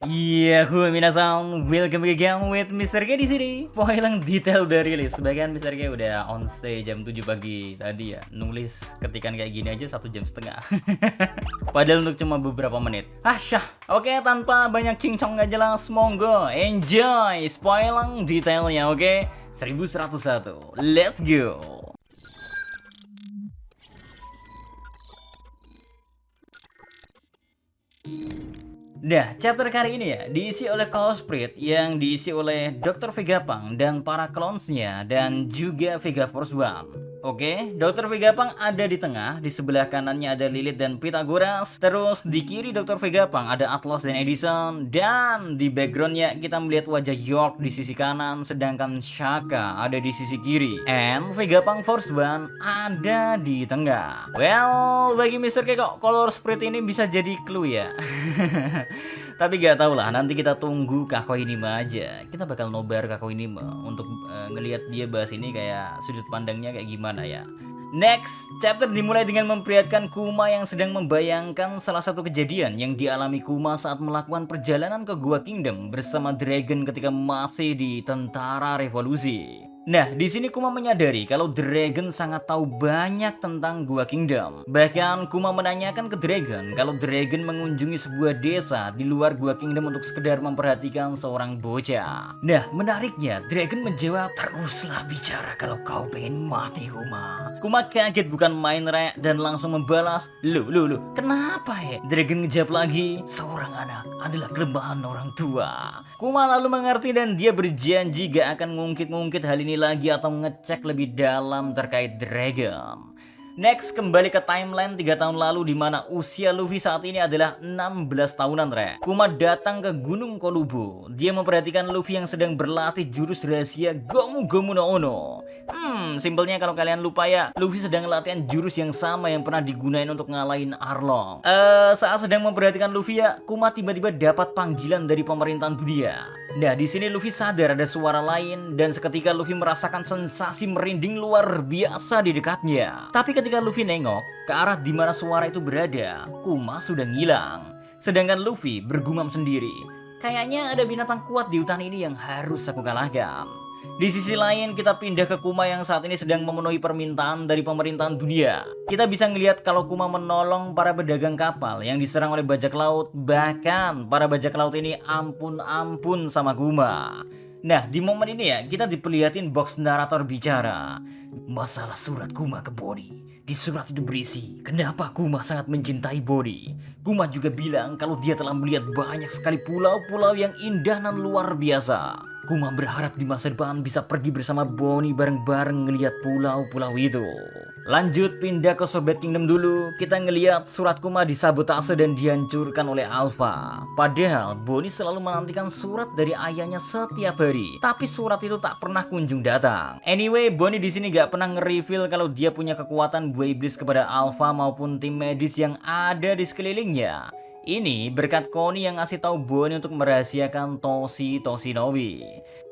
Iya, minasan, welcome back again with Mr. K di sini. Spoiler detail udah rilis. Bahkan Mr. K udah on stay jam 7 pagi tadi ya. Nulis ketikan kayak gini aja 1,5 jam. Padahal untuk cuma beberapa menit. Syah. Oke, tanpa banyak cincong gak jelas, monggo enjoy spoiler detailnya, oke? 1101. Let's go. Nah, chapter kali ini ya diisi oleh Call Spirit yang diisi oleh Dr. Vegapunk dan para clones-nya dan juga Vega Force One. Oke, Dr. Vegapunk ada di tengah, di sebelah kanannya ada Lilith dan Pythagoras, terus di kiri Dr. Vegapunk ada Atlas dan Edison, dan di backgroundnya kita melihat wajah York di sisi kanan, sedangkan Shaka ada di sisi kiri, and Vegapunk Force One ada di tengah. Well, bagi Mr. K kok Color Spirit ini bisa jadi clue ya. Tapi gak tau lah, nanti kita tunggu Kakoinima aja. Kita bakal nobar Kakoinima untuk ngelihat dia bahas ini kayak sudut pandangnya kayak gimana ya. Next, chapter dimulai dengan memperlihatkan Kuma yang sedang membayangkan salah satu kejadian yang dialami Kuma saat melakukan perjalanan ke Gua Kingdom bersama Dragon ketika masih di Tentara Revolusi. Nah, di sini Kuma menyadari kalau Dragon sangat tahu banyak tentang Gua Kingdom. Bahkan Kuma menanyakan ke Dragon kalau Dragon mengunjungi sebuah desa di luar Gua Kingdom untuk sekedar memperhatikan seorang bocah. Nah, menariknya Dragon menjawab, "Teruslah bicara kalau kau pengen mati, Kuma." Kuma kaget bukan main rek dan langsung membalas, Lu, kenapa ya?" Dragon ngejawab lagi, "Seorang anak adalah kelemahan orang tua." Kuma lalu mengerti dan dia berjanji gak akan ngungkit-ngungkit hal ini lagi atau ngecek lebih dalam terkait Dragon. Next, kembali ke timeline 3 tahun lalu di mana usia Luffy saat ini adalah 16 tahunan, Re. Kuma datang ke Gunung Kolubo. Dia memperhatikan Luffy yang sedang berlatih jurus rahasia Gomu Gomu no Ono. Simpelnya kalau kalian lupa ya, Luffy sedang latihan jurus yang sama yang pernah digunain untuk ngalahin Arlong. Saat sedang memperhatikan Luffy ya, Kuma tiba-tiba dapat panggilan dari pemerintahan dunia. Nah, di sini Luffy sadar ada suara lain dan seketika Luffy merasakan sensasi merinding luar biasa di dekatnya. Tapi ketika Luffy nengok ke arah di mana suara itu berada, Kuma sudah ngilang. Sedangkan Luffy bergumam sendiri, "Kayaknya ada binatang kuat di hutan ini yang harus aku kalahkan." Di sisi lain kita pindah ke Kuma yang saat ini sedang memenuhi permintaan dari pemerintahan dunia. Kita bisa ngelihat kalau Kuma menolong para pedagang kapal yang diserang oleh bajak laut. Bahkan para bajak laut ini ampun-ampun sama Kuma. Nah, di momen ini ya kita diperlihatin box narator bicara. Masalah surat Kuma ke Body. Di surat itu berisi, kenapa Kuma sangat mencintai Body. Kuma juga bilang kalau dia telah melihat banyak sekali pulau-pulau yang indah dan luar biasa. Kuma berharap di masa depan bisa pergi bersama Bonnie bareng-bareng ngelihat pulau-pulau itu. Lanjut pindah ke Sobat Kingdom dulu. Kita ngelihat surat Kuma disabotase dan dihancurkan oleh Alpha. Padahal Bonnie selalu menantikan surat dari ayahnya setiap hari. Tapi surat itu tak pernah kunjung datang. Anyway, Bonnie di sini gak pernah nge-reveal kalau dia punya kekuatan buah iblis kepada Alpha maupun tim medis yang ada di sekelilingnya. Ini berkat Connie yang ngasih tahu Bonnie untuk merahasiakan Toshinobi.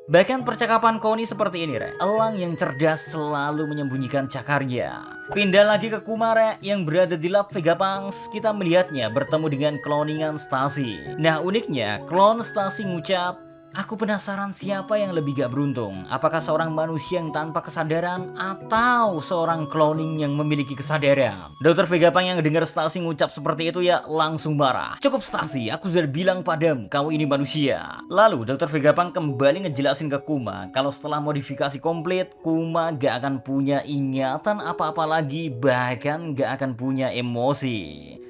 Bahkan percakapan Connie seperti ini, Re. Elang yang cerdas selalu menyembunyikan cakarnya. Pindah lagi ke Kumare yang berada di lab Vegapunk. Kita melihatnya bertemu dengan cloningan Stacy. Nah, uniknya, klon Stacy ngucap, "Aku penasaran siapa yang lebih gak beruntung. Apakah seorang manusia yang tanpa kesadaran atau seorang cloning yang memiliki kesadaran?" Dr. Vegapunk yang dengar Stacy ngucap seperti itu ya langsung marah. "Cukup Stacy, aku sudah bilang padamu kau ini manusia." Lalu Dr. Vegapunk kembali ngejelasin ke Kuma kalau setelah modifikasi komplit, Kuma gak akan punya ingatan apa-apa lagi, bahkan gak akan punya emosi.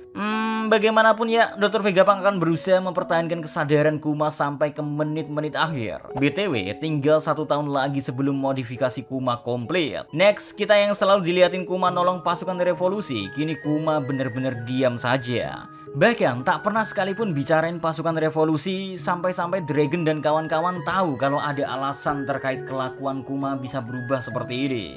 Bagaimanapun ya, Dr. Vegapunk akan berusaha mempertahankan kesadaran Kuma sampai ke menit-menit akhir. BTW, tinggal 1 tahun lagi sebelum modifikasi Kuma komplit. Next, kita yang selalu diliatin Kuma nolong pasukan revolusi, kini Kuma bener-bener diam saja. Bahkan tak pernah sekalipun bicarain pasukan revolusi, sampai-sampai Dragon dan kawan-kawan tahu kalau ada alasan terkait kelakuan Kuma bisa berubah seperti ini.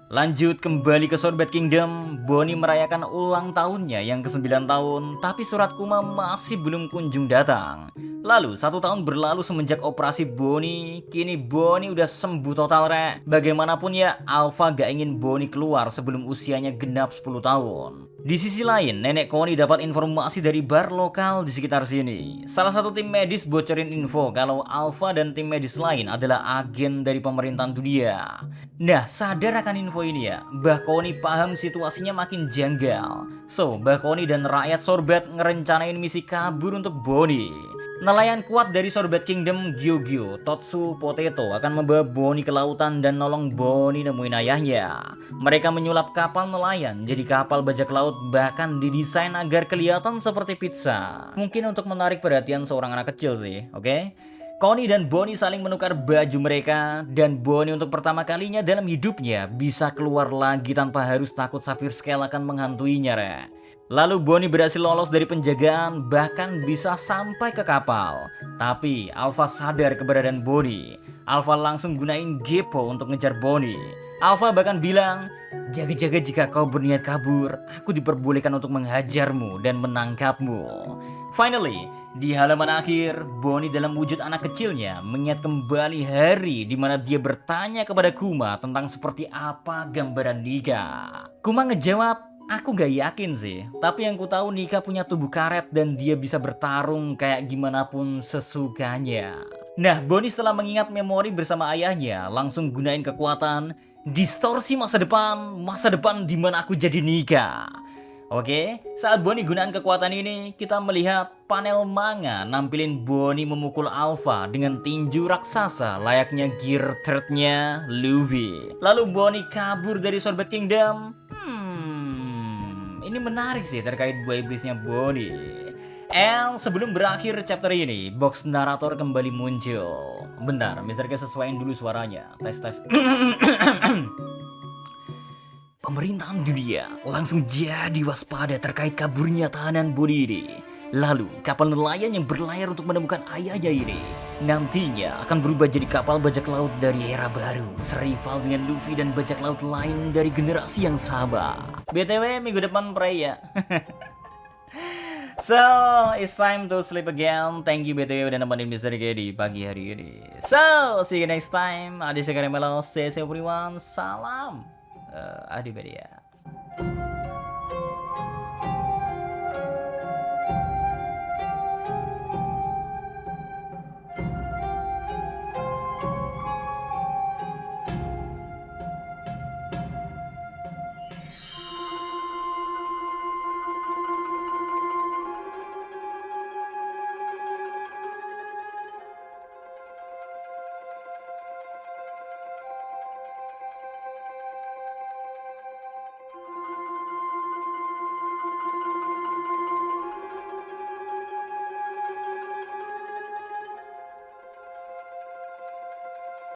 Lanjut kembali ke Sorbet Kingdom, Bonnie merayakan ulang tahunnya yang ke-9 tahun, tapi surat Kuma masih belum kunjung datang. Lalu, 1 tahun berlalu semenjak operasi Bonnie, kini Bonnie udah sembuh total, rek. Bagaimanapun ya, Alpha gak ingin Bonnie keluar sebelum usianya genap 10 tahun. Di sisi lain, Nenek Connie dapat informasi dari bar lokal di sekitar sini. Salah satu tim medis bocorin info kalau Alpha dan tim medis lain adalah agen dari pemerintahan dunia. Nah, sadar akan info ini ya, Mbah Connie paham situasinya makin janggal. So, Mbah Connie dan rakyat Sorbet ngerencanain misi kabur untuk Bonnie. Nelayan kuat dari Sorbet Kingdom, Gyogyo, Totsu, Potato akan membawa Bonnie ke lautan dan nolong Bonnie nemuin ayahnya. Mereka menyulap kapal nelayan jadi kapal bajak laut, bahkan didesain agar kelihatan seperti pizza. Mungkin untuk menarik perhatian seorang anak kecil sih, oke? Connie dan Bonnie saling menukar baju mereka, dan Bonnie untuk pertama kalinya dalam hidupnya bisa keluar lagi tanpa harus takut Sapphire Scale akan menghantuinya, rek. Lalu Bonnie berhasil lolos dari penjagaan, bahkan bisa sampai ke kapal. Tapi Alpha sadar keberadaan Bonnie. Alpha langsung gunain Gepo untuk ngejar Bonnie. Alpha bahkan bilang, jaga-jaga jika kau berniat kabur, aku diperbolehkan untuk menghajarmu dan menangkapmu. Finally, di halaman akhir, Bonnie dalam wujud anak kecilnya mengingat kembali hari di mana dia bertanya kepada Kuma tentang seperti apa gambaran nikah. Kuma ngejawab, aku gak yakin sih, tapi yang ku tahu Nika punya tubuh karet dan dia bisa bertarung kayak gimana pun sesukanya. Nah, Bonnie setelah mengingat memori bersama ayahnya, langsung gunain kekuatan distorsi masa depan di mana aku jadi Nika. Oke, saat Bonnie gunakan kekuatan ini, kita melihat panel manga nampilin Bonnie memukul Alpha dengan tinju raksasa layaknya gear third-nya Luffy. Lalu Bonnie kabur dari Sorbet Kingdom. Ini menarik sih terkait buah iblisnya Bonnie. Sebelum berakhir chapter ini, box narator kembali muncul. Bentar, Mr. K sesuaiin dulu suaranya. Tes. Pemerintahan dunia langsung jadi waspada terkait kaburnya tahanan Bonnie ini. Lalu, kapal nelayan yang berlayar untuk menemukan ayahnya ini nantinya akan berubah jadi kapal bajak laut dari era baru, serival dengan Luffy dan bajak laut lain dari generasi yang sama. BTW, minggu depan pray ya. So, it's time to sleep again. Thank you BTW udah nemenin Mr. K di pagi hari ini. So, see you next time. Adi Sekarimelo, stay safe everyone. Salam. Adi Bedia.